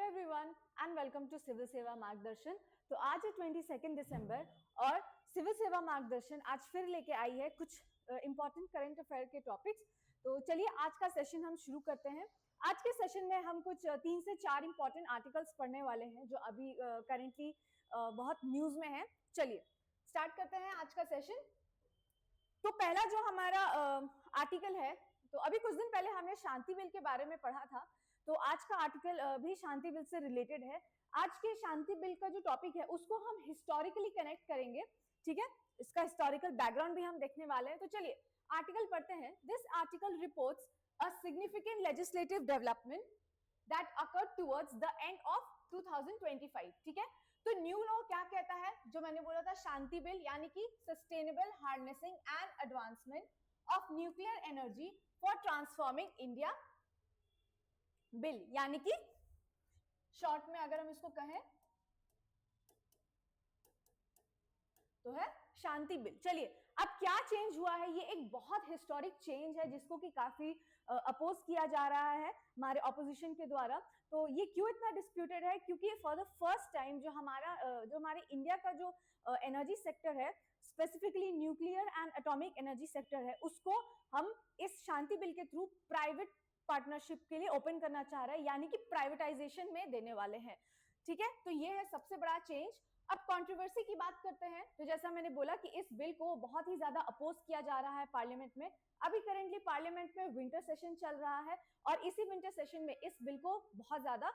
Everyone and welcome to civil Seva Margdarshan. तो आज है 22 दिसंबर और सिविल सेवा मार्गदर्शन आज फिर लेके आई है कुछ इंपॉर्टेंट करंट अफेयर के टॉपिक्स। तो चलिए आज का सेशन हम शुरू करते हैं। आज के सेशन में हम कुछ 3 से 4 इंपॉर्टेंट आर्टिकल्स पढ़ने वाले हैं जो अभी करेंटली बहुत न्यूज में है। चलिए स्टार्ट करते हैं आज का सेशन। तो पहला जो हमारा आर्टिकल है, तो अभी कुछ दिन पहले हमने शांति बिल के बारे में पढ़ा था, तो आज का आर्टिकल भी शांति बिल से रिलेटेड है। आज के शांति बिल का जो टॉपिक है उसको हम हिस्टोरिकली कनेक्ट करेंगे, ठीक है। इसका हिस्टोरिकल बैकग्राउंड भी हम देखने वाले हैं। तो चलिए आर्टिकल पढ़ते हैं। This article reports a significant legislative development that occurred towards the end of 2025, ठीक है। तो न्यू लॉ क्या कहता है, जो मैंने बोला था शांति बिल, यानी कि sustainable harnessing and advancement of nuclear energy for transforming India bill, यानी कि शॉर्ट में अगर हम इसको कहें तो है शांति बिल। चलिए अब क्या चेंज हुआ है, ये एक बहुत हिस्टोरिक चेंज है जिसको कि काफी अपोज किया जा रहा है हमारे ऑपोजिशन के द्वारा। तो ये क्यों इतना डिस्प्यूटेड है, क्योंकि फॉर द फर्स्ट टाइम जो हमारे इंडिया का जो एनर्जी सेक्टर है, specifically nuclear and atomic energy sector है, उसको हम इस शांति बिल के थ्रू प्राइवेट पार्टनरशिप के लिए ओपन करना चाह रहा है, यानी कि प्राइवेटाइजेशन में देने वाले हैं, ठीक है। तो ये है सबसे बड़ा चेंज। अब कंट्रोवर्सी की बात करते हैं। तो जैसा मैंने बोला कि इस बिल को बहुत ही ज्यादा अपोज किया जा रहा है पार्लियामेंट में। अभी करेंटली पार्लियामेंट में विंटर सेशन चल रहा है और इसी विंटर सेशन में इस बिल को बहुत ज्यादा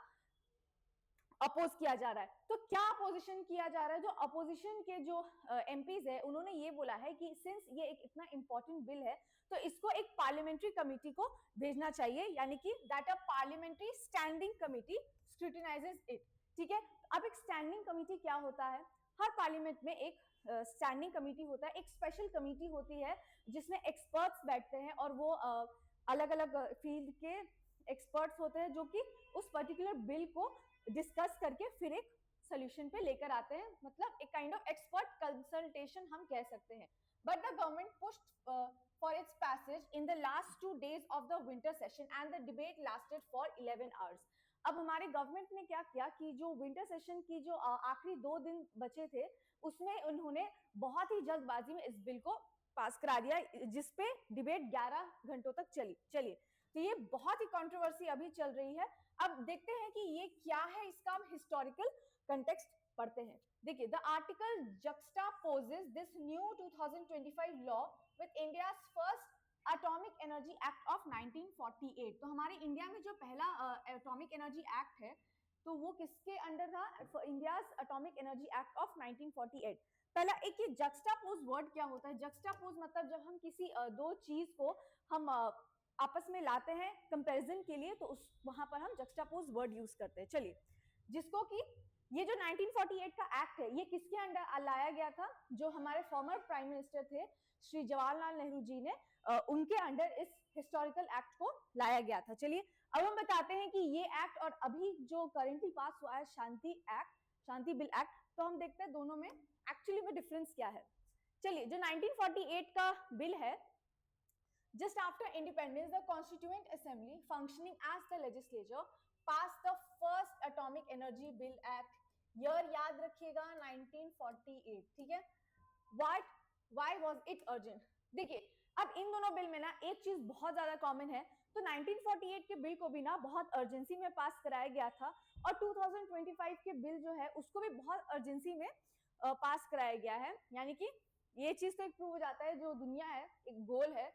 अपोज किया जा रहा है। तो क्या अपोजिशन किया जा रहा है, जो अपोजिशन के जो एमपीज है उन्होंने ये बोला है कि सिंस ये एक इतना इंपॉर्टेंट बिल है तो इसको एक पार्लियामेंट्री कमेटी को भेजना चाहिए, यानी कि that a parliamentary standing committee scrutinises it, ठीक है। अब एक स्टैंडिंग कमेटी क्या होता है, हर पार्लियामेंट में एक स्टैंडिंग कमेटी होता है, एक स्पेशल कमेटी होती है जिसमें एक्सपर्ट्स बैठते हैं और वो अलग अलग फील्ड के एक्सपर्ट्स होते हैं जो कि उस पर्टिकुलर बिल को डिस्कस करके फिर एक सोल्यूशन पे लेकर आते हैं, मतलब एक काइंड ऑफ एक्सपर्ट कंसल्टेशन हम कह सकते हैं। But the government pushed for its passage in the last 2 days of the winter session and the debate lasted for 11 hours। अब हमारे गवर्नमेंट ने क्या किया कि जो विंटर सेशन की जो आखिरी 2 दिन बचे थे उसमें उन्होंने बहुत ही जल्दबाजी में इस बिल को पास करा दिया, जिसपे डिबेट 11 घंटों तक चली। चलिए तो ये बहुत ही कंट्रोवर्सी अभी चल रही है। अब देखते हैं कि ये क्या है, इसका हम हिस्टोरिकल कंटेक्स्ट पढ़ते हैं। देखिए the article juxtaposes this new 2025 law with India's first atomic energy act of 1948। तो हमारे इंडिया में जो पहला एटॉमिक एनर्जी एक्ट है तो वो किसके अंडर था, India's atomic energy act of 1948। पहला एक ये जक्स्टापोज वर्ड क्या होता है, जक्स्टापोज मतलब जब हम किसी दो चीज को हम आपस में लाते हैं कंपैरिजन के लिए, तो उस वहां पर हम जक्स्टापोज वर्ड यूज करते हैं। चलिए जिसको कि ये जो 1948 का एक्ट है ये किसके अंडर लाया गया था, जो हमारे फॉर्मर प्राइम मिनिस्टर थे श्री जवाहरलाल नेहरू जी ने उनके अंडर इस हिस्टोरिकल एक्ट को लाया गया था। चलिए अब हम बताते हैं कि ये एक्ट और अभी जो करेंटली पास हुआ है शांति बिल एक्ट, तो हम देखते हैं दोनों में एक्चुअली में डिफरेंस क्या है। चलिए जो 1948 का बिल है, just after independence the constituent assembly functioning as the legislature passed the first atomic energy bill act, year याद रखिएगा 1948, ठीक है। why was it urgent? देखिए अब इन दोनों बिल में ना एक चीज बहुत ज्यादा कॉमन है, तो 1948 के बिल को भी ना बहुत अर्जेंसी में पास कराया गया था और 2025 के बिल जो है उसको भी बहुत अर्जेंसी में पास कराया गया है, यानी कि ये चीज तो एक प्रूव हो जाता है जो दुनिया है एक गोल है।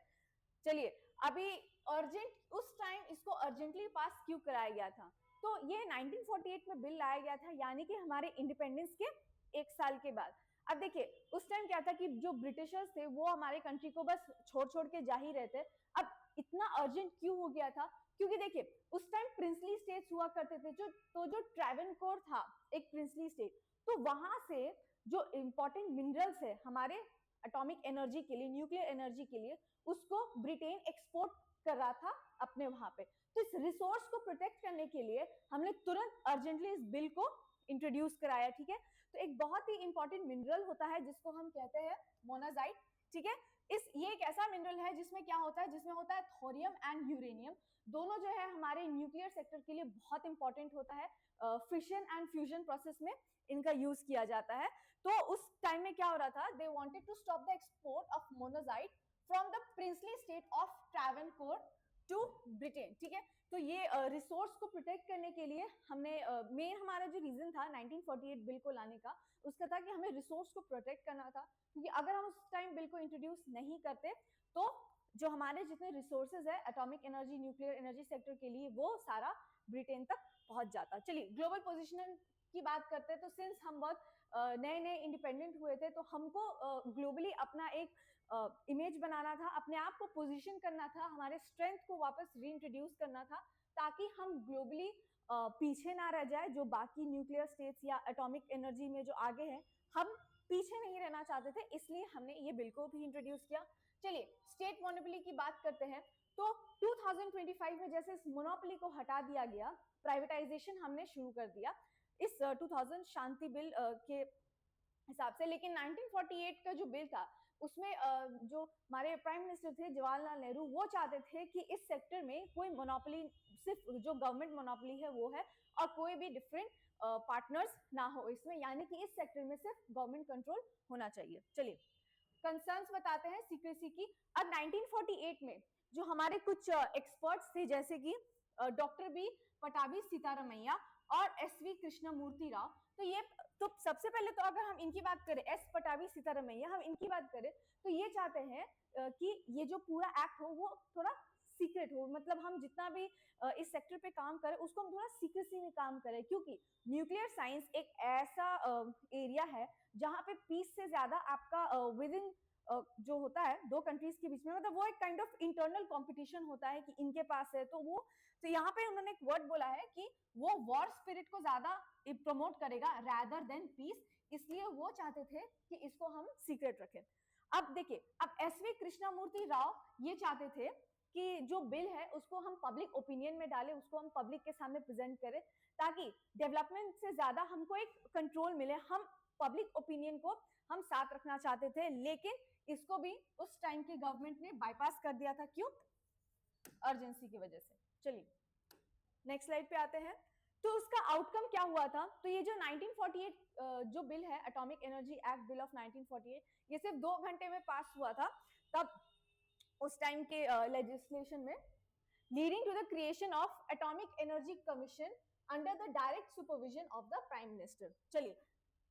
चलिए अभी अर्जेंट उस टाइम इसको अर्जेंटली पास क्यों कराया गया था, तो ये 1948 में बिल लाया गया था, यानी कि हमारे इंडिपेंडेंस के 1 साल के बाद। अब देखिए उस टाइम क्या था कि जो ब्रिटिशर्स थे वो हमारे कंट्री को बस छोड़ के जा ही रहे थे। अब इतना अर्जेंट क्यों हो गया था, क्योंकि देखिए उस टाइम प्रिंसली स्टेट्स हुआ करते थे, जो ट्रावेनकोर था एक प्रिंसली स्टेट, तो वहां से जो इंपॉर्टेंट मिनरल्स है हमारे एटॉमिक एनर्जी के लिए, न्यूक्लियर एनर्जी के लिए, उसको ब्रिटेन एक्सपोर्ट कर रहा था अपने वहां पे। तो इस रिसोर्स को प्रोटेक्ट करने के लिए हमने तुरंत अर्जेंटली इस बिल को इंट्रोड्यूस कराया, ठीक है। तो एक बहुत ही इंपॉर्टेंट मिनरल होता है जिसको हम कहते हैं मोनाजाइट, ठीक है। ये एक ऐसा मिनरल है जिसमें क्या होता है, जिसमें होता है थोरियम एंड यूरेनियम, दोनों जो है हमारे न्यूक्लियर सेक्टर के लिए बहुत इंपॉर्टेंट होता है। फिशन एंड फ्यूजन प्रोसेस में इनका यूज किया जाता है। तो उस टाइम में क्या हो रहा था, they wanted to stop the export of monazite from the princely state of Travancore to Britain. ठीक है, तो ये रिसोर्स को प्रोटेक्ट करने के लिए हमने मेन हमारा जो रीजन था 1948 बिल को लाने का, उसका था कि हमें रिसोर्स को प्रोटेक्ट करना था, क्योंकि अगर हम उस टाइम बिल को इंट्रोड्यूस नहीं करते तो जो हमारे जितने रिसोर्सेज है atomic energy, nuclear energy sector के लिए, वो सारा ब्रिटेन तक पहुंच जाता। चलिए ग्लोबल पोजिशनिंग की बात करते हैं, तो सिंस हम बहुत नए नए इंडिपेंडेंट हुए थे, तो हमको ग्लोबली अपना एक इमेज बनाना था, अपने आप को पोजीशन करना था, हमारे स्ट्रेंथ को वापस रीइंट्रोड्यूस करना था, ताकि हम ग्लोबली पीछे ना रह जाए। जो बाकी न्यूक्लियर स्टेट्स या एटॉमिक एनर्जी में जो आगे हैं, हम पीछे नहीं रहना चाहते थे, इसलिए हमने ये बिल को भी इंट्रोड्यूस किया। चलिए स्टेट मोनोपोली की बात करते हैं, तो 2025 में जैसे इस मोनोपोली को हटा दिया गया, प्राइवेटाइजेशन हमने शुरू कर दिया इस 2000 शांति बिल के हिसाब से। लेकिन 1948 का जो बिल था, उसमें जो हमारे प्राइम मिनिस्टर थे जवाहरलाल नेहरू, वो चाहते थे कि इस सेक्टर में कोई मोनोपोली, सिर्फ जो गवर्नमेंट मोनोपोली है वो है, और कोई भी डिफरेंट पार्टनर्स ना हो इसमें, यानी कि इस सेक्टर में सिर्फ गवर्नमेंट कंट्रोल होना चाहिए। चलिए कंसर्न्स बताते हैं सीक्रेसी की। अब 1948 में जो हमारे कुछ एक्सपर्ट्स थे, जैसे कि डॉक्टर बी पटाभी सीतारमैया और एसवी कृष्णमूर्ति राव, तो सबसे पहले तो अगर हम इनकी बात करें, एस पटाभी सीतारमैया, हम इनकी बात करें, तो ये चाहते हैं कि ये जो पूरा एक्ट हो वो थोड़ा सीक्रेट हो, मतलब हम जितना भी इस सेक्टर पे काम करें उसको हम थोड़ा सीक्रेसी में काम करें, क्योंकि न्यूक्लियर साइंस एक ऐसा एरिया है जहां पे पीस से ज्यादा आपका विद इन जो होता है दो कंट्रीज के बीच में, मतलब वो एक काइंड ऑफ इंटरनल कंपटीशन होता है कि इनके पास है, तो यहाँ पे उन्होंने एक वर्ड बोला है कि वो वॉर स्पिरिट को ज्यादा प्रमोट करेगा रैदर देन पीस, इसलिए वो चाहते थे कि इसको हम सीक्रेट रखें। अब देखिए, अब एसवी कृष्णमूर्ति राव ये चाहते थे कि जो बिल है उसको हम पब्लिक ओपिनियन में डालें, उसको हम पब्लिक के सामने प्रेजेंट करें, ताकि डेवलपमेंट से ज्यादा हमको एक कंट्रोल मिले। हम पब्लिक ओपिनियन को हम साथ रखना चाहते थे, लेकिन इसको भी उस टाइम की गवर्नमेंट ने बाईपास कर दिया था। क्यों? अर्जेंसी की वजह से। चलिए नेक्स्ट स्लाइड पे आते हैं। तो उसका आउटकम क्या हुआ था? तो ये जो 1948 जो बिल है, atomic energy act bill of 1948, ये सिर्फ 2 घंटे में पास हुआ था तब उस टाइम के लेजिस्लेशन में, leading to the creation of atomic energy commission under the direct supervision of the prime minister. चलिए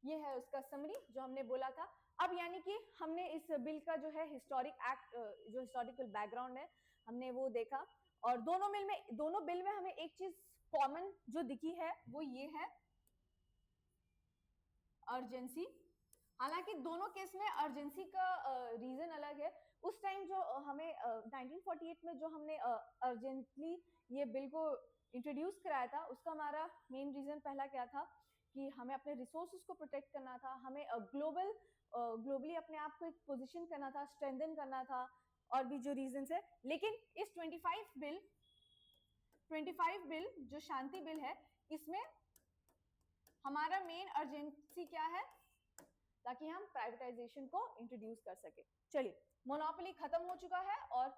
ये है उसका समरी जो हमने बोला था। अब यानी कि हमने इस बिल का जो है हिस्टोरिक एक्ट, जो हिस्टोरिकल बैकग्राउंड है, हमने वो देखा, और दोनों बिल में हमें एक चीज कॉमन जो दिखी है वो ये है, अर्जेंसी। हालांकि दोनों केस में अर्जेंसी का रीजन अलग है। उस टाइम जो हमें 1948 में जो हमने अर्जेंटली ये बिल को इंट्रोड्यूस कराया था, उसका हमारा मेन रीजन पहला क्या था कि हमें अपने रिसोर्सेज को प्रोटेक्ट करना था, हमें ग्लोबली अपने आप को एक पोजीशन करना था, स्ट्रेंथन करना था, और भी जो रीजंस है। लेकिन इस 25 बिल जो शांति बिल है, इसमें हमारा मेन अर्जेंसी क्या है? ताकि हम प्राइवेटाइजेशन को इंट्रोड्यूस कर सके। चलिए मोनोपोली खत्म हो चुका है और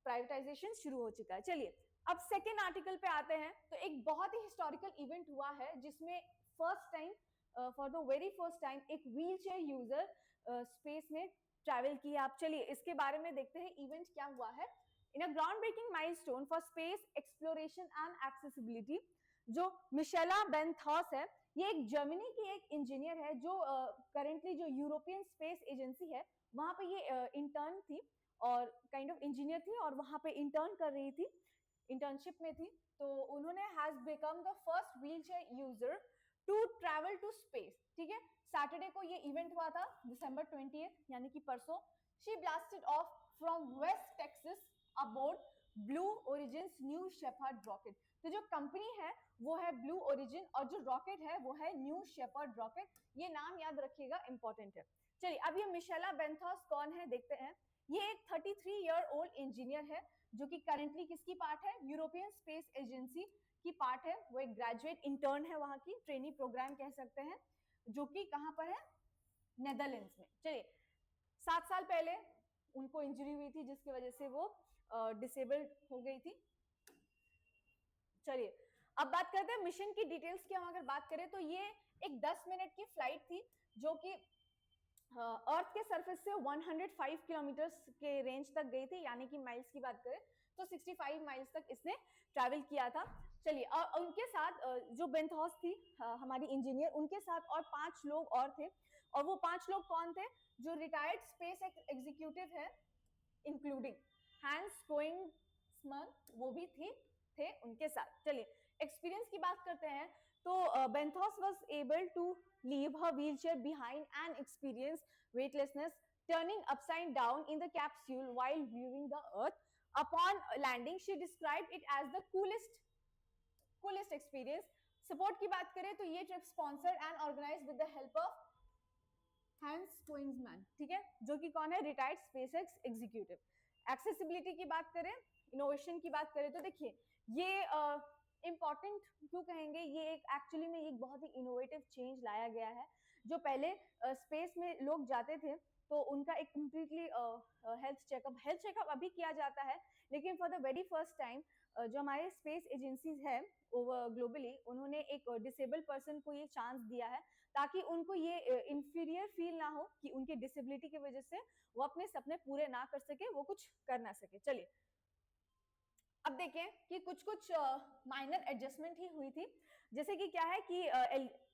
प्राइवेटाइजेशन शुरू हो चुका है। चलिए अब सेकेंड आर्टिकल पे आते हैं। तो एक बहुत ही हिस्टोरिकल इवेंट हुआ है जिसमें first time, for the very first time, एक व्हील चेयर यूजर स्पेस में ट्रैवल किया। आप चलिए इसके बारे में देखते हैं इवेंट क्या हुआ है। In a ground breaking milestone for space exploration and accessibility, जो मिशेला बेंथॉस है, ये एक जर्मनी की एक इंजीनियर है जो करेंटली जो यूरोपियन स्पेस एजेंसी है वहां पे ये इंटर्न थी और काइंड ऑफ इंजीनियर थी, और वहां पे इंटर्न कर रही थी, इंटर्नशिप में थी। तो उन्होंने has become the first wheelchair user to travel to space. ठीक है, सैटरडे को ये इवेंट हुआ था, December 20th, यानी कि परसों। She blasted off from West Texas aboard Blue Origin's New Shepard rocket. तो जो कंपनी है वो है ब्लू ओरिजिन, और जो रॉकेट है वो है न्यू शेपर्ड रॉकेट। ये नाम याद रखिएगा, इंपॉर्टेंट है। चलिए अब ये मिशेला बेंथॉस कौन है देखते हैं। ये एक 33 ईयर ओल्ड इंजीनियर है जो कि करेंटली किसकी पार्ट है? यूरोपियन स्पेस एजेंसी की पार्ट है। वो एक ग्रेजुएट इंटर्न है, वहां की ट्रेनी प्रोग्राम कह सकते हैं, जो कि कहां पर है? नेदरलैंड्स में। चलिए 7 साल पहले उनको इंजरी हुई थी जिसकी वजह से वो डिसेबल्ड हो गई थी। चलिए अब बात करते हैं मिशन की डिटेल्स की। हम अगर बात करें तो ये एक 10 मिनट की फ्लाइट थी जो कि अर्थ के सरफेस से 105 किलोमीटर्स के रेंज तक गई थी, यानी कि माइल्स की बात करें तो 65 माइल्स तक इसने ट्रैवल किया था। चलिए उनके साथ जो बेंथॉस थी हमारी इंजीनियर, उनके साथ और 5 लोग और थे। और वो 5 लोग कौन थे? जो रिटायर्ड स्पेस एग्जीक्यूटिव है, इंक्लूडिंग हैंस कोइंग्समन, वो भी थे उनके साथ। चलिए एक्सपीरियंस की बात करते हैं तो Benthaus was able to leave her wheelchair behind and experience weightlessness, turning upside down in the capsule while viewing the earth. Upon landing she described it as the coolest experience. Support की बात करें तो ये trip sponsored and organised with the help of Hans Koenigsmann, ठीक है, जो कि कौन है? Retired SpaceX executive. एक्सेसिबिलिटी की बात करें, इनोवेशन की बात करें तो देखिए ये इंपॉर्टेंट क्यों कहेंगे, ये एक एक्चुअली में एक बहुत ही इनोवेटिव चेंज लाया गया है। जो पहले स्पेस में लोग जाते थे तो उनका एक कम्प्लीटली हेल्थ चेकअप अभी किया जाता है, लेकिन for the very first time जो हमारे स्पेस एजेंसीज है ओवर ग्लोबली, उन्होंने एक डिसेबल्ड पर्सन को ये चांस दिया है ताकि उनको ये इंफीरियर फील ना हो कि उनकी डिसेबिलिटी की वजह से वो अपने सपने पूरे ना कर सके, वो कुछ कर ना सके। चलिए अब देखें कि कुछ माइनर एडजस्टमेंट ही हुई थी। जैसे कि क्या है कि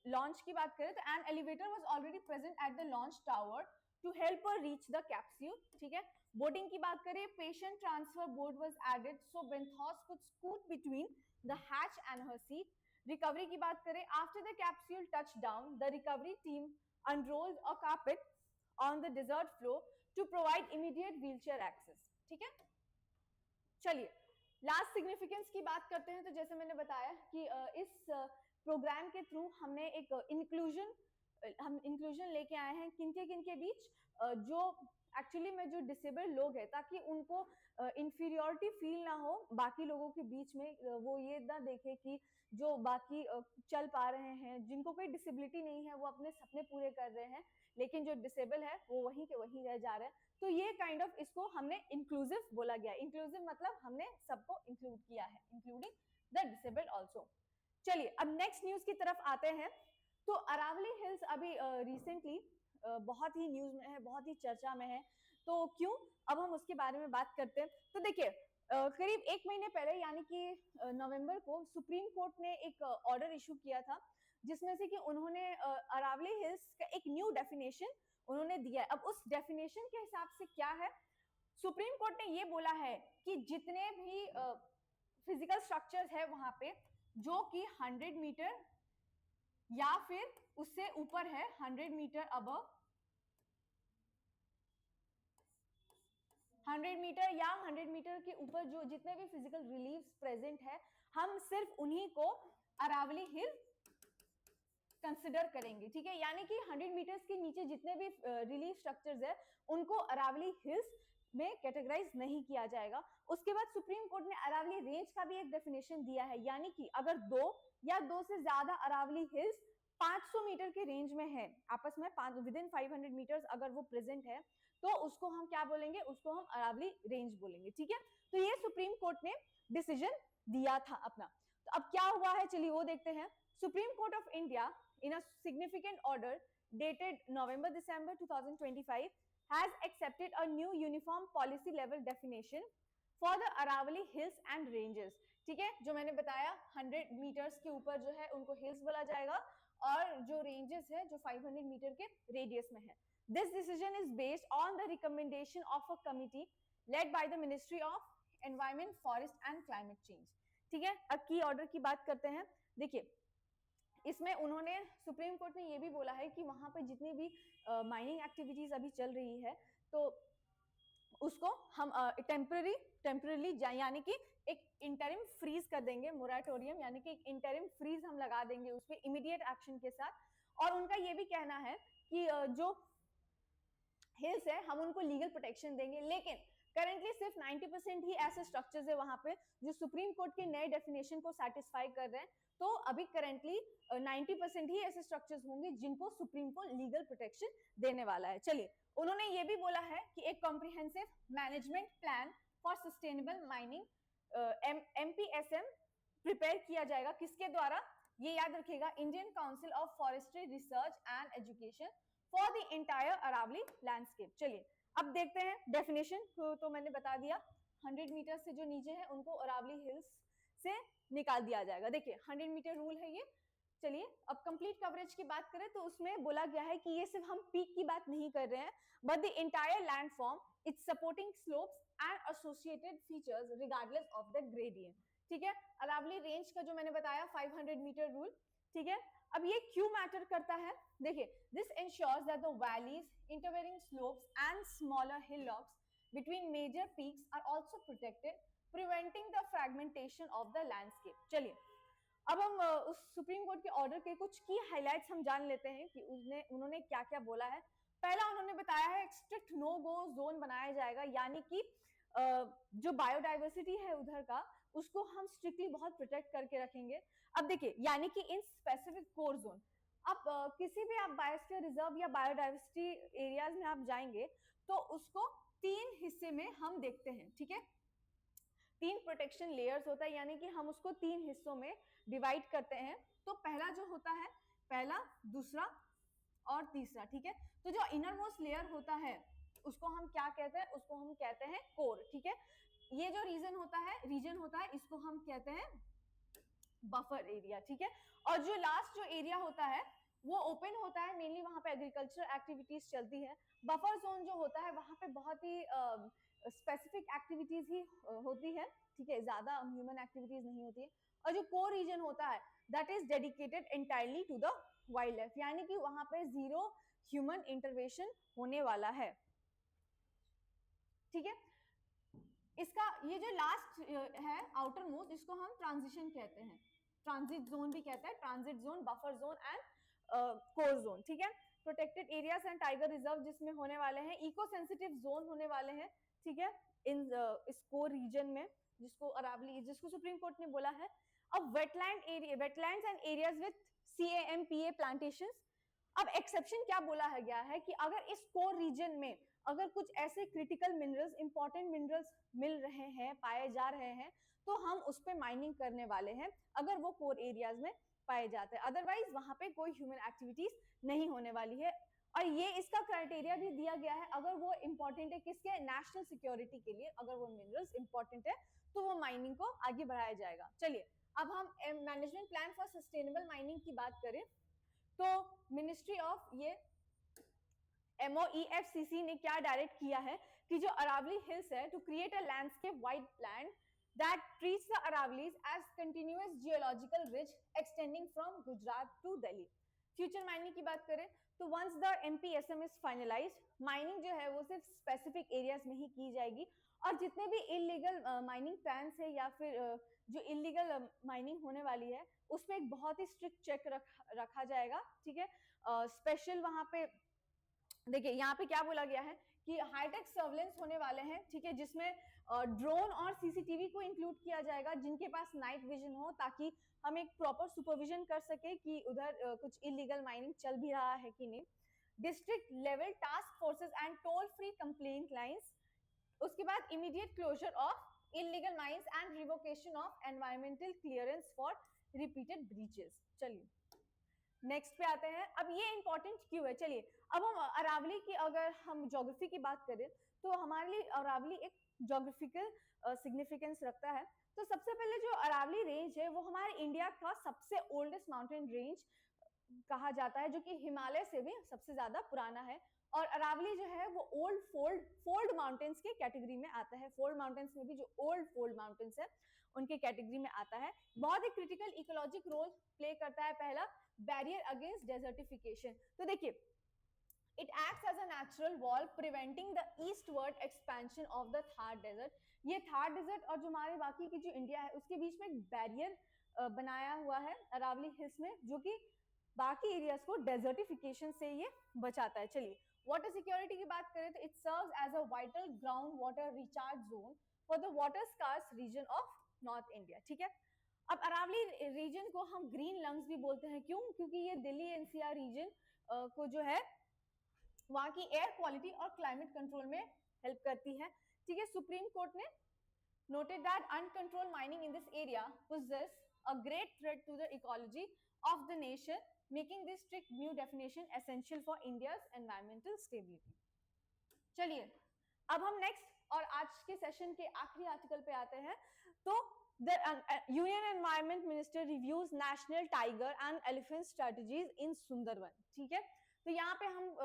लॉन्च की बात करें तो an elevator was already present at the launch tower to help her reach the capsule, ठीक है। बोर्डिंग की बात करें, patient transfer board was added so Benthaus could scoot between the hatch and her seat. Recovery की बात करें, after the capsule touch down the recovery team unrolled a carpet on the desert floor to provide immediate wheelchair access, ठीक है। चलिए last significance की बात करते हैं तो जैसे मैंने बताया कि इस प्रोग्राम के थ्रू हमने एक इंक्लूजन लेके आए हैं किनके बीच, जो एक्चुअली में जो डिसेबल्ड लोग हैं, ताकि उनको इंफीरियोरिटी फील ना हो बाकी लोगों के बीच में। वो ये ना देखे कि जो बाकी चल पा रहे हैं, जिनको कोई डिसेबिलिटी नहीं है, वो अपने सपने पूरे कर रहे हैं, लेकिन जो डिसेबल है वो वहीं के वहीं रह जा रहे हैं। तो ये काइंड ऑफ इसको हमने इंक्लूसिव बोला गया। इंक्लूसिव मतलब हमने सबको इंक्लूड किया है, इंक्लूडिंग द डिसेबल्ड आल्सो। चलिए अब नेक्स्ट न्यूज की तरफ आते हैं। तो अरावली हिल्स अभी रिसेंटली बहुत ही न्यूज में है, बहुत ही चर्चा में है। तो क्यों, अब हम उसके बारे में बात करते हैं। तो देखिए करीब 1 महीने पहले यानी कि नवंबर को सुप्रीम कोर्ट ने एक ऑर्डर इशू किया था, जिसमें से कि उन्होंने अरावली हिल्स का एक न्यू डेफिनेशन उन्होंने दिया है। अब उस डेफिनेशन के हिसाब से क्या है, सुप्रीम कोर्ट ने ये बोला है कि जितने भी फिजिकल स्ट्रक्चर्स है वहां पे जो कि 100 मीटर या फिर उससे ऊपर है, 100 मीटर अबव, 100 मीटर या 100 मीटर के ऊपर जो जितने भी फिजिकल रिलीफ्स प्रेजेंट है, हम सिर्फ उन्हीं को अरावली हिल कंसिडर करेंगे, ठीक है। यानी कि 100 मीटर्स के नीचे जितने भी रिलीफ स्ट्रक्चर्स है उनको अरावली हिल्स में कैटेगराइज नहीं किया जाएगा। उसके बाद सुप्रीम कोर्ट ने अरावली रेंज का भी एक डेफिनेशन दिया है, यानी कि अगर 2 या 2 से ज्यादा अरावली हिल्स 500 मीटर के रेंज में है, आपस में विद इन 500 मीटर्स अगर वो प्रेजेंट है, तो उसको हम क्या बोलेंगे, उसको हम अरावली रेंज बोलेंगे, ठीक है। तो ये सुप्रीम कोर्ट ने डिसीजन दिया था अपना। तो अब क्या हुआ है, चलिए वो देखते हैं। Supreme court of India in a significant order dated November-December 2025 has accepted a new uniform policy level definition for the Aravalli Hills and Ranges, ठीक है। जो मैंने बताया 100 मीटर्स के ऊपर जो है उनको हिल्स बोला जाएगा, और जो रेंजेस है जो 500 मीटर के रेडियस में है। This decision is based on the recommendation of a committee led by the Ministry of Environment, Forest and Climate Change, ठीक है। अब की ऑर्डर की बात करते हैं। देखिए इसमें उन्होंने, सुप्रीम कोर्ट ने ये भी बोला है कि वहां पर जितनी भी माइनिंग एक्टिविटीज अभी चल रही है तो उसको हम टेम्पररी यानी कि एक इंटरिम फ्रीज कर देंगे, मोराटोरियम यानी कि एक इंटरिम फ्रीज हम लगा देंगे उस पर इमीडिएट एक्शन के साथ। और उनका ये भी कहना है कि जो हिल्स है हम उनको लीगल प्रोटेक्शन देंगे, लेकिन करेंटली सिर्फ 90% ही ऐसे स्ट्रक्चर्स है वहां पे जो सुप्रीम कोर्ट के नए डेफिनेशन को सेटिस्फाई कर रहे हैं। तो अभी करेंटली 90% ही ऐसे स्ट्रक्चर्स होंगे जिनको सुप्रीम कोर्ट लीगल प्रोटेक्शन देने वाला है। चलिए, उन्होंने ये भी बोला है कि एक comprehensive management plan for sustainable mining MPSM prepare किया जाएगा। किसके द्वारा? ये याद रखिएगा, Indian council of forestry research and education for the entire Aravalli landscape. चलिए अब देखते हैं डेफिनेशन को। तो मैंने बता दिया 100 मीटर से जो नीचे है उनको अरावली हिल्स से निकाल दिया जाएगा। देखिए 100 मीटर रूल है ये। चलिए अब कंप्लीट कवरेज की बात करें तो उसमें बोला गया है कि ये सिर्फ हम पीक की बात नहीं कर रहे हैं, but the entire land form, it's supporting slopes and associated features regardless of the gradient. ठीक है, अरावली रेंज का जो मैंने बताया 500 मीटर रूल। ठीक है, अब ये क्यों मैटर करता है? देखिए, this ensures that the valleys, intervening slopes and smaller hillocks between major peaks are also protected, preventing the fragmentation of the landscape. चलिए अब हम उस सुप्रीम कोर्ट के ऑर्डर के कुछ की हाइलाइट्स हम जान लेते हैं कि उन्होंने क्या क्या बोला है। पहला उन्होंने बताया है स्ट्रिक्ट नो गो जोन बनाया जाएगा, यानी कि जो बायोडाइवर्सिटी है उधर का उसको हम स्ट्रिक्टली बहुत प्रोटेक्ट करके रखेंगे। अब देखिए, यानी कि इन स्पेसिफिक कोर जोन, अब किसी भी आप बायोस्फीयर रिजर्व या बायोडाइवर्सिटी एरियाज में आप जाएंगे तो उसको 3 हिस्से में हम देखते हैं। ठीक है, 3 प्रोटेक्शन लेयर्स होता है, यानी कि हम उसको 3 हिस्सों में डिवाइड करते हैं। तो पहला जो होता है, पहला, दूसरा और तीसरा। ठीक है, तो जो इनर मोस्ट लेयर होता है उसको हम क्या कहते हैं? उसको हम कहते हैं कोर। ठीक है, ये जो रीजन होता है इसको हम कहते हैं बफर एरिया। ठीक है, और जो लास्ट जो एरिया होता है वो ओपन होता है, मेनली वहां पे एग्रीकल्चर एक्टिविटीज चलती है। बफर जोन जो होता है वहां पे बहुत ही स्पेसिफिक एक्टिविटीज ही होती है। ठीक है, ज्यादा ह्यूमन एक्टिविटीज नहीं होती है। और जो कोर रीजन होता है that is dedicated entirely to the wildlife, यानी कि वहां पे जीरो ह्यूमन इंटरवेंशन होने वाला है। ठीक है, इसका ये जो लास्ट है आउटर मोस्ट, इसको हम ट्रांजिशन कहते हैं, ट्रांजिट जोन भी कहते हैं, transit zone, buffer zone and core zone. ठीक है, protected areas and tiger reserve जिसमें होने वाले हैं, इको सेंसिटिव जोन होने वाले हैं। ठीक है, इन इस कोर रीजन में जिसको अरावली, जिसको सुप्रीम कोर्ट ने बोला है। अब wetland area, wetlands and areas with CAMPA plantations. अब एक्सेप्शन क्या बोला है गया है कि अगर इस कोर रीजन में अगर कुछ ऐसे क्रिटिकल मिनरल्स, इंपॉर्टेंट मिनरल्स मिल रहे हैं, पाए जा रहे हैं, तो हम उस पर माइनिंग करने वाले हैं अगर वो कोर एरियाज में पाए जाते हैं। अदरवाइज वहां पे कोई ह्यूमन एक्टिविटीज नहीं होने वाली है। और ये इसका क्राइटेरिया भी दिया गया है, अगर वो इंपॉर्टेंट है किसके? नेशनल सिक्योरिटी के लिए। अगर वो मिनरल्स इंपॉर्टेंट है तो वो माइनिंग को आगे बढ़ाया जाएगा। चलिए अब हम management plan for sustainable mining की बात करें तो मिनिस्ट्री ऑफ ये MOEFCC ने क्या डायरेक्ट किया है कि जो अरावली हिल्स है, to create a landscape wide plan that treats the Aravallis as continuous geological ridge extending from Gujarat to Delhi. Future mining की बात करें तो once the MPSM is finalised, mining जो है वो सिर्फ स्पेसिफिक एरियाज में ही की जाएगी। और जितने भी इलीगल माइनिंग प्लान्स है या फिर जो इलीगल माइनिंग होने वाली है उस पर एक बहुत ही स्ट्रिक्ट चेक रखा जाएगा। ठीक है, स्पेशल वहां पे देखिए यहाँ पे क्या बोला गया है कि हाईटेक सर्वेलेंस होने वाले हैं। ठीक है, जिसमें ड्रोन और CCTV को इंक्लूड किया जाएगा जिनके पास नाइट विजन हो, ताकि हम एक प्रॉपर सुपरविजन कर सके कि उधर कुछ इलीगल माइनिंग चल भी रहा है कि नहीं। District level task forces and toll free complaint lines. उसके बाद immediate closure of illegal mines and revocation of environmental clearance for repeated breaches. चलिए नेक्स्ट पे आते हैं। अब ये इंपॉर्टेंट क्यों है? चलिए अब हम अरावली की अगर हम ज्योग्राफी की बात करें तो हमारे लिए अरावली एक ज्योग्राफिकल सिग्निफिकेंस रखता है। तो सबसे पहले जो अरावली रेंज है वो हमारे इंडिया का सबसे ओल्डेस्ट माउंटेन रेंज कहा जाता है, जो कि हिमालय से भी सबसे ज्यादा पुराना है। और अरावली जो है वो ओल्ड फोल्ड माउंटेन्स के कैटेगरी में आता है। फोल्ड माउंटेन्स में भी जो ओल्ड फोल्ड माउंटेन्स है उनके कैटेगरी में आता है। बहुत ही क्रिटिकल इकोलॉजिक रोल प्ले करता है। पहला, बैरियर अगेंस्ट डेजर्टिफिकेशन। तो देखिए, it acts as a natural wall preventing the eastward expansion of the Thar desert. ये थार डेजर्ट और जो हमारे बाकी की जो इंडिया है उसके बीच में एक बैरियर बनाया हुआ है अरावली हिल्स में, जो कि बाकी एरियाज को डेजर्टिफिकेशन से ये बचाता है। चलिए वाटर सिक्योरिटी की बात करें तो it serves as a vital ground water recharge zone for the water scarce region of north India. ठीक है, अब अरावली रीजन को हम ग्रीन लंग्स भी बोलते हैं, क्यों? क्योंकि ये दिल्ली एनसीआर रीजन को जो है वहां की एयर क्वालिटी और क्लाइमेट कंट्रोल में हेल्प करती है। ठीक है, सुप्रीम कोर्ट ने noted that uncontrolled mining in this area poses a great threat to the ecology of the nation, making this strict new definition essential for India's environmental stability. चलिए, अब हम next और आज के सेशन के आखिरी article पे आते हैं। तो the union environment minister reviews national tiger and elephant strategies in Sundarvan. ठीक है, तो यहाँ पे हम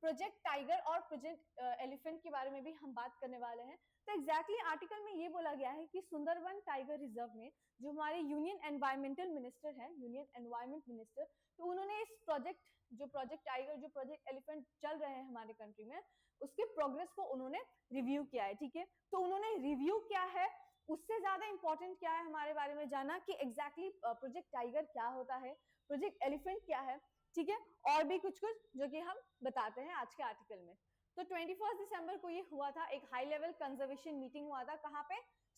प्रोजेक्ट टाइगर और प्रोजेक्ट एलिफेंट के बारे में भी हम बात करने वाले हैं। तो एग्जैक्टली आर्टिकल में ये बोला गया है कि सुंदरवन टाइगर रिजर्व में जो हमारे यूनियन एनवायरमेंटल मिनिस्टर है, यूनियन एनवायरमेंट मिनिस्टर, तो उन्होंने इस प्रोजेक्ट टाइगर, जो प्रोजेक्ट एलिफेंट चल रहे हैं हमारे कंट्री में, उसके प्रोग्रेस को उन्होंने रिव्यू किया है। ठीक है, तो उन्होंने रिव्यू क्या है, उससे ज्यादा इंपॉर्टेंट क्या है हमारे बारे में जाना कि एग्जैक्टली प्रोजेक्ट टाइगर क्या होता है, प्रोजेक्ट एलिफेंट क्या है। ठीक है, और भी कुछ जो कि हम बताते हैं आज के आर्टिकल में। तो 21 दिसंबर को ये हुआ था, एक हाई लेवल कंजर्वेशन मीटिंग हुआ था। कहाँ पे?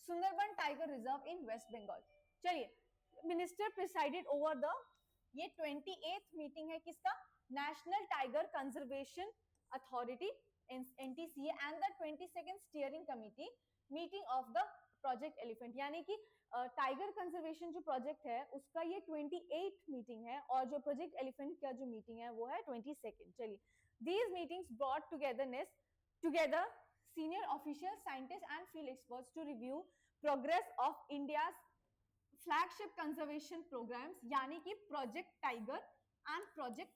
Sundarban tiger reserve in West Bengal. चलिए, मिनिस्टर प्रिसाइडेड ओवर द, ये 28th मीटिंग है किसका? National tiger conservation authority NTCA and the 22nd steering committee meeting of the project elephant. यानी कि टाइगर कंजर्वेशन जो प्रोजेक्ट है उसका ये 28th मीटिंग है, और जो प्रोजेक्ट एलिफेंट का जो मीटिंग है वो है 22nd। चलिए, these meetings brought together senior officials, scientists and field experts to review progress of India's flagship conservation programs, यानी कि project tiger and project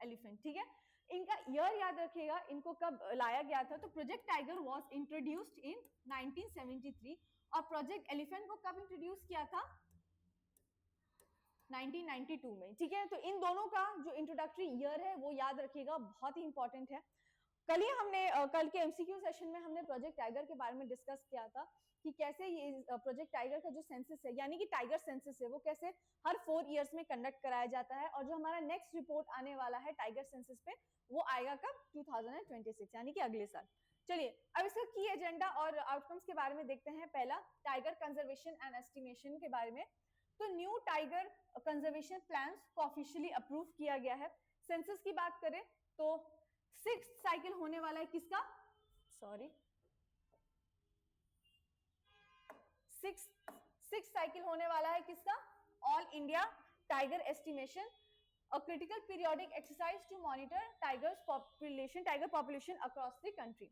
elephant. ठीक है, इनका ईयर याद रखिएगा, इनको कब लाया गया था। तो project tiger was introduced in 1973 और प्रोजेक्ट एलिफेंट को कब इंट्रोड्यूस किया था? 1992 में। ठीक है, तो इन दोनों का जो इंट्रोडक्टरी ईयर है वो याद रखिएगा, बहुत ही इंपॉर्टेंट है। कल के एमसीक्यू सेशन में हमने प्रोजेक्ट टाइगर के बारे में डिस्कस किया था कि कैसे ये प्रोजेक्ट टाइगर का जो सेंसस है, यानी कि टाइगर सेंसस है, वो कैसे हर 4 इयर्स में कंडक्ट कराया जाता है, और जो हमारा नेक्स्ट रिपोर्ट आने वाला है टाइगर सेंसस पे, वो आएगा कब? 2026, यानी कि अगले साल। चलिए, अब इसका की एजेंडा और आउटकम्स के बारे में देखते हैं। पहला, टाइगर कंजर्वेशन एंड एस्टिमेशन के बारे में। तो न्यू टाइगर कंजर्वेशन प्लान्स को ऑफिशियली अप्रूव किया गया है। सेंसस की बात करें तो 6th साइकिल होने वाला है किसका? सिक्स साइकिल होने वाला है किसका? All India tiger estimation, a critical periodic exercise to monitor tiger population across the country.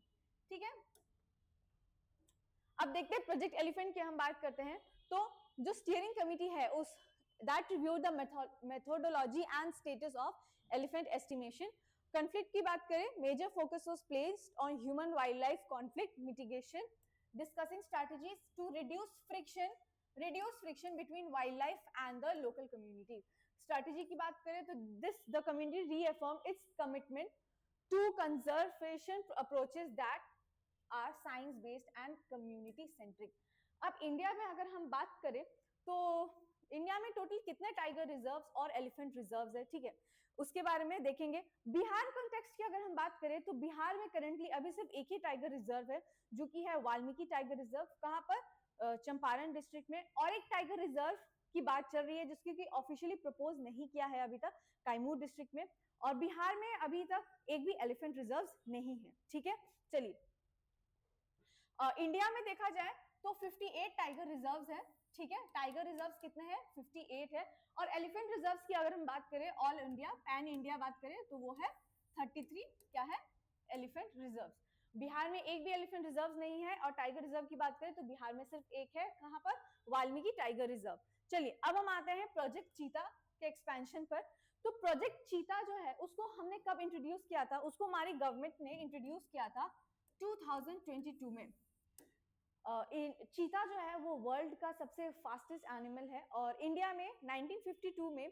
ठीक है, अब देखते हैं प्रोजेक्ट एलिफेंट की हम बात करते हैं। तो जो स्टीयरिंग कमिटी है उस that reviewed the methodology and status of elephant estimation. Conflict की बात करें, major focus was placed on human wild life conflict mitigation, discussing strategies to reduce friction between wild life and the local community. Strategy की बात करें तो the community reaffirm its commitment to conservation approaches that are science based and community centric. अब India में अगर हम बात करें तो इंडिया में टोटल कितने टाइगर रिजर्व्स और एलिफेंट रिजर्व्स है? ठीक है, उसके बारे में देखेंगे। बिहार कॉन्टेक्स्ट की अगर हम बात करें तो बिहार में करेंटली अभी सिर्फ एक ही टाइगर रिजर्व है, जो कि है वाल्मीकि टाइगर रिजर्व। कहां पर? चंपारण डिस्ट्रिक्ट में। और एक टाइगर रिजर्व की बात चल रही है जिसकी कि ऑफिशियली प्रपोज नहीं किया है अभी तक, कैमूर डिस्ट्रिक्ट में। और बिहार में अभी तक एक भी एलिफेंट रिजर्व नहीं है। ठीक है, चलिए, इंडिया में देखा जाए तो 58 टाइगर रिजर्व्स है। ठीक है, टाइगर रिजर्व्स कितने हैं? 58 है। और एलिफेंट रिजर्व्स की अगर हम बात करें, ऑल इंडिया पैन इंडिया बात करें तो वो है 33 क्या है? Elephant reserves. बिहार में एक भी एलिफेंट रिजर्व नहीं है। और टाइगर रिजर्व की बात करें तो बिहार में सिर्फ एक है। कहां पर? Valmiki tiger reserve. चलिए, अब हम आते हैं प्रोजेक्ट चीता के एक्सपेंशन पर। तो प्रोजेक्ट चीता जो है उसको हमने कब इंट्रोड्यूस किया था? उसको हमारी गवर्नमेंट ने इंट्रोड्यूस किया था 2022 में। चीता जो है वो वर्ल्ड का सबसे फास्टेस्ट एनिमल है, और इंडिया में 1952 में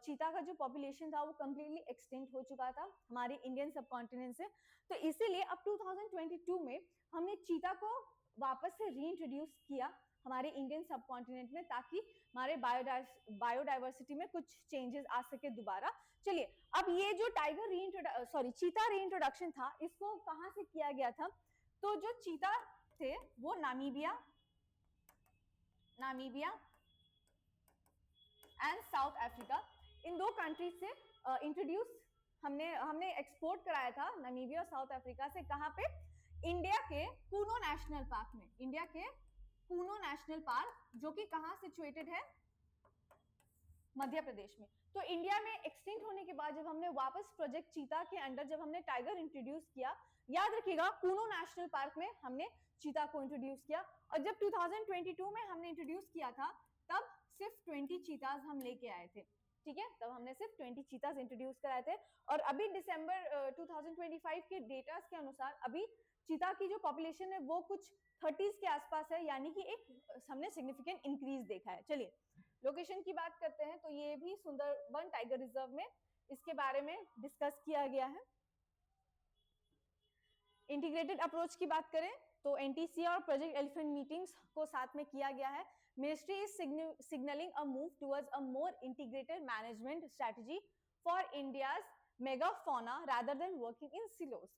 चीता का जो पॉपुलेशन था वो कंप्लीटली एक्सटिंक्ट हो चुका था हमारे इंडियन सबकॉन्टिनेंट से। तो इसीलिए अब 2022 में हमने चीता को वापस से रीइंट्रोड्यूस किया, हमारे इंडियन सब कॉन्टिनेंट में, ताकि हमारे बायोडाइवर्सिटी में कुछ चेंजेस आ सके दोबारा। चलिए, अब ये जो टाइगर चीता रीइंट्रोडक्शन था, इसको कहां से किया गया था? तो जो चीता थे वो नामीबिया एंड साउथ अफ्रीका, इन दो कंट्रीज से इंट्रोड्यूस हमने एक्सपोर्ट कराया था नामीबिया और साउथ अफ्रीका से। कहां पे? इंडिया के कूनो नेशनल पार्क में। इंडिया के कूनो नेशनल पार्क, जो कि कहां सिचुएटेड है? मध्य प्रदेश में। तो इंडिया में एक्सटिंक्ट होने के बाद जब हमने वापस प्रोजेक्ट चीता के अंडर जब हमने टाइगर इंट्रोड्यूस किया, याद रखिएगा कूनो नेशनल पार्क में हमने चीता को इंट्रोड्यूस किया, और जब 2022 में हमने इंट्रोड्यूस किया था तब सिर्फ 20 चीताज हम लेके आए थे, ठीक है, तब हमने सिर्फ 20 चीताज इंट्रोड्यूस कराए थे। और अभी दिसंबर 2025 के डेटा के अनुसार अभी चीता की जो पॉपुलेशन है वो कुछ 30s के आसपास है, यानी कि एक हमने सिग्निफिकेंट इंक्रीज देखा है। चलिए, लोकेशन की बात करते हैं, तो ये भी सुंदरबन टाइगर रिजर्व में इसके बारे में डिस्कस किया गया है। इंटीग्रेटेड अप्रोच की बात करें तो एनटीसी और प्रोजेक्ट एलिफेंट मीटिंग्स को साथ में किया गया है। Ministry is signalling a move towards a more integrated management strategy for India's megafauna rather than working in silos.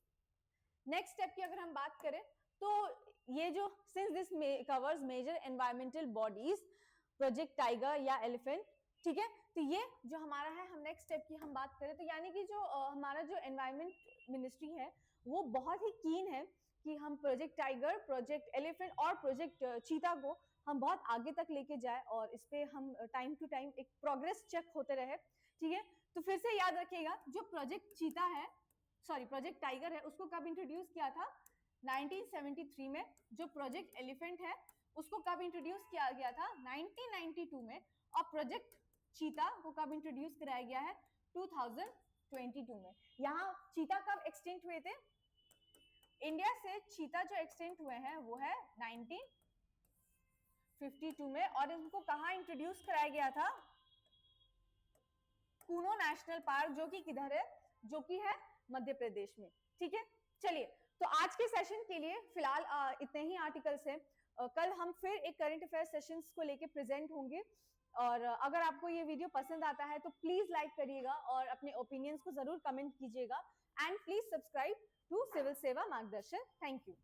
Next step की अगर हम बात करें तो ये जो since this covers major environmental bodies project tiger या एलिफेंट, ठीक है, तो ये जो हमारा है, हम नेक्स्ट स्टेप की हम बात करें तो यानी कि जो हमारा जो एनवायरमेंट मिनिस्ट्री है वो बहुत ही कीन है कि हम प्रोजेक्ट टाइगर, प्रोजेक्ट एलिफेंट और प्रोजेक्ट चीता को हम बहुत आगे तक लेके जाए और इस पे हम टाइम टू टाइम एक प्रोग्रेस चेक होते रहे, ठीक है। तो फिर से याद रखिएगा, जो प्रोजेक्ट चीता है, प्रोजेक्ट टाइगर है, उसको कब इंट्रोड्यूस किया था? 1973 में। जो प्रोजेक्ट एलिफेंट है उसको कब इंट्रोड्यूस किया गया था? 1992 में। और प्रोजेक्ट चीता को कब इंट्रोड्यूस कराया गया है? 2022 में। यहाँ चीता कब एक्सटिंक्ट हुए थे? इंडिया से चीता जो एक्सटिंक्ट हुए हैं वो है 1952 में, और इनको कहाँ इंट्रोड्यूस कराया गया था? कूनो नेशनल पार्क, जो कि किधर है? जो कि है मध्य प्रदेश में, ठीक है। चलिए, तो आज के सेशन के लिए फिलहाल इतने ही आर्टिकल्स हैं। कल हम फिर एक करंट अफेयर सेशंस को लेके प्रेजेंट होंगे, और अगर आपको ये वीडियो पसंद आता है तो प्लीज लाइक करिएगा और अपने ओपिनियंस को जरूर कमेंट कीजिएगा, and please subscribe to civil Seva Margdarshan. Thank you.